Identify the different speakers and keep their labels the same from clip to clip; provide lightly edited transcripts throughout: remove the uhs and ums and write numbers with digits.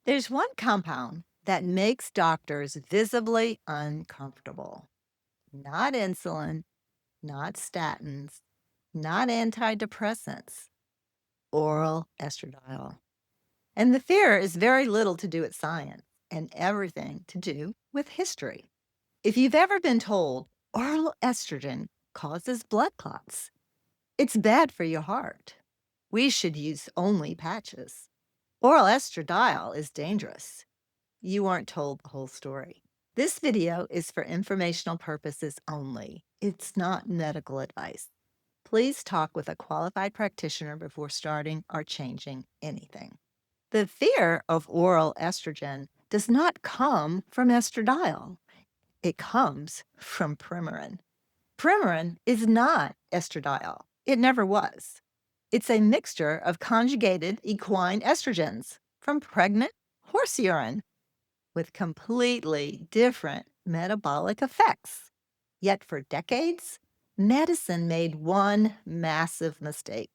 Speaker 1: There's one compound that makes doctors visibly uncomfortable. Not insulin, not statins, not antidepressants, oral estradiol. And the fear is very little to do with science and everything to do with history. If you've ever been told oral estrogen causes blood clots, it's bad for your heart. We should use only patches. Oral estradiol is dangerous. You aren't told the whole story. This video is for informational purposes only. It's not medical advice. Please talk with a qualified practitioner before starting or changing anything. The fear of oral estrogen does not come from estradiol. It comes from Premarin. Premarin is not estradiol. It never was. It's a mixture of conjugated equine estrogens from pregnant horse urine with completely different metabolic effects. Yet for decades, medicine made one massive mistake.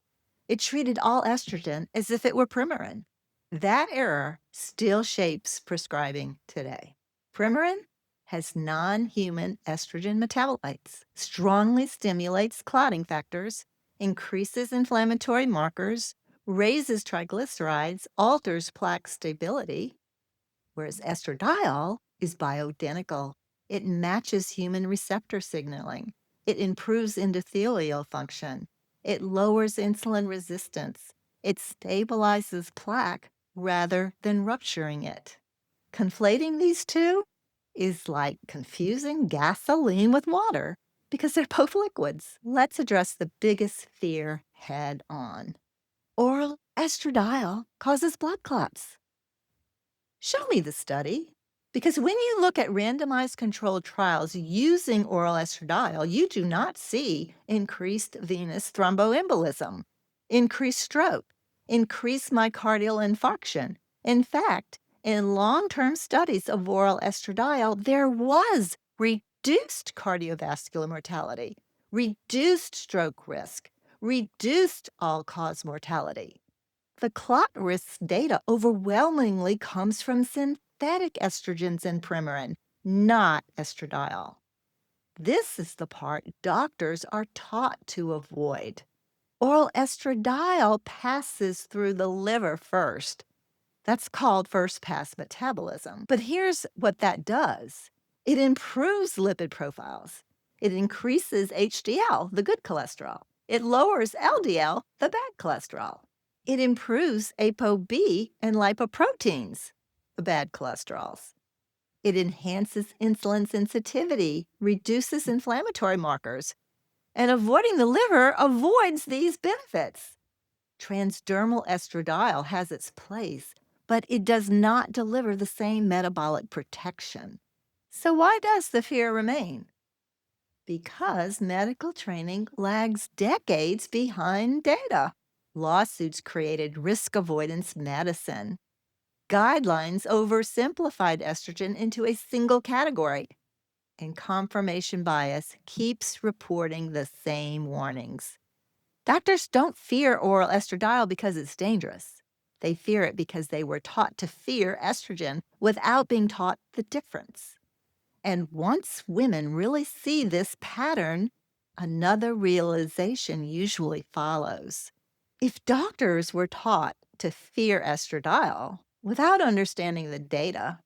Speaker 1: It treated all estrogen as if it were Premarin. That error still shapes prescribing today. Premarin has non-human estrogen metabolites, strongly stimulates clotting factors, increases inflammatory markers, raises triglycerides, alters plaque stability, whereas estradiol is bioidentical. It matches human receptor signaling. It improves endothelial function. It lowers insulin resistance. It stabilizes plaque rather than rupturing it. Conflating these two is like confusing gasoline with water because they're both liquids. Let's address the biggest fear head on. Oral estradiol causes blood clots. Show me the study. Because when you look at randomized controlled trials using oral estradiol, you do not see increased venous thromboembolism, increased stroke, increased myocardial infarction. In fact, in long-term studies of oral estradiol, there was reduced cardiovascular mortality, reduced stroke risk, reduced all-cause mortality. The clot risk data overwhelmingly comes from synthetic estrogens and Premarin, not estradiol. This is the part doctors are taught to avoid. Oral estradiol passes through the liver first. That's called first pass metabolism. But here's what that does. It improves lipid profiles. It increases HDL, the good cholesterol. It lowers LDL, the bad cholesterol. It improves ApoB and lipoproteins, the bad cholesterols. It enhances insulin sensitivity, reduces inflammatory markers, and avoiding the liver avoids these benefits. Transdermal estradiol has its place, but it does not deliver the same metabolic protection. So why does the fear remain? Because medical training lags decades behind data. Lawsuits created risk avoidance medicine. Guidelines oversimplified estrogen into a single category. And confirmation bias keeps reporting the same warnings. Doctors don't fear oral estradiol because it's dangerous. They fear it because they were taught to fear estrogen without being taught the difference. And once women really see this pattern, another realization usually follows. If doctors were taught to fear estradiol without understanding the data,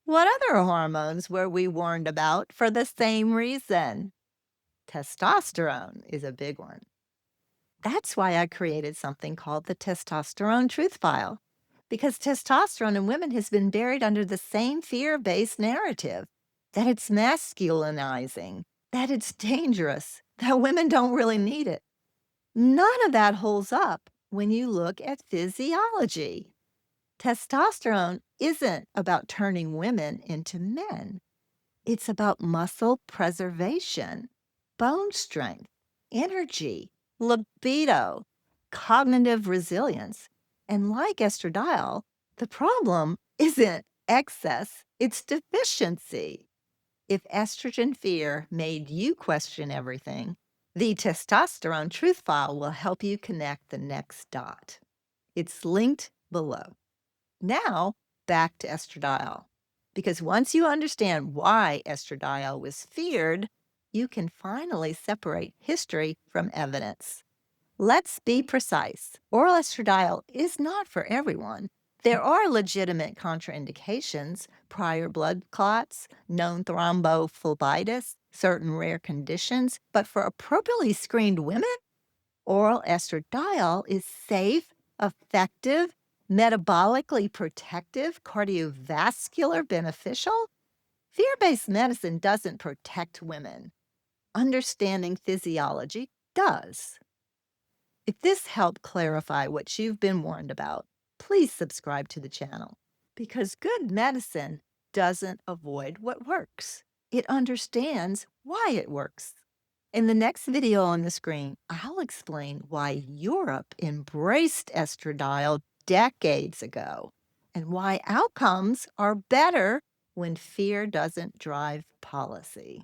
Speaker 1: what other hormones were we warned about for the same reason? Testosterone is a big one. That's why I created something called the Testosterone Truth File, because testosterone in women has been buried under the same fear-based narrative that it's masculinizing, that it's dangerous, that women don't really need it. None of that holds up when you look at physiology. Testosterone isn't about turning women into men. It's about muscle preservation, bone strength, energy, libido, cognitive resilience. And like estradiol, the problem isn't excess, it's deficiency. If estrogen fear made you question everything, the Testosterone Truth File will help you connect the next dot. It's linked below. Now, back to estradiol. Because once you understand why estradiol was feared, you can finally separate history from evidence. Let's be precise. Oral estradiol is not for everyone. There are legitimate contraindications, prior blood clots, known thrombophlebitis, certain rare conditions, but for appropriately screened women, oral estradiol is safe, effective, metabolically protective, cardiovascular beneficial. Fear-based medicine doesn't protect women. Understanding physiology does. If this helped clarify what you've been warned about, please subscribe to the channel because good medicine doesn't avoid what works. It understands why it works. In the next video on the screen, I'll explain why Europe embraced estradiol decades ago and why outcomes are better when fear doesn't drive policy.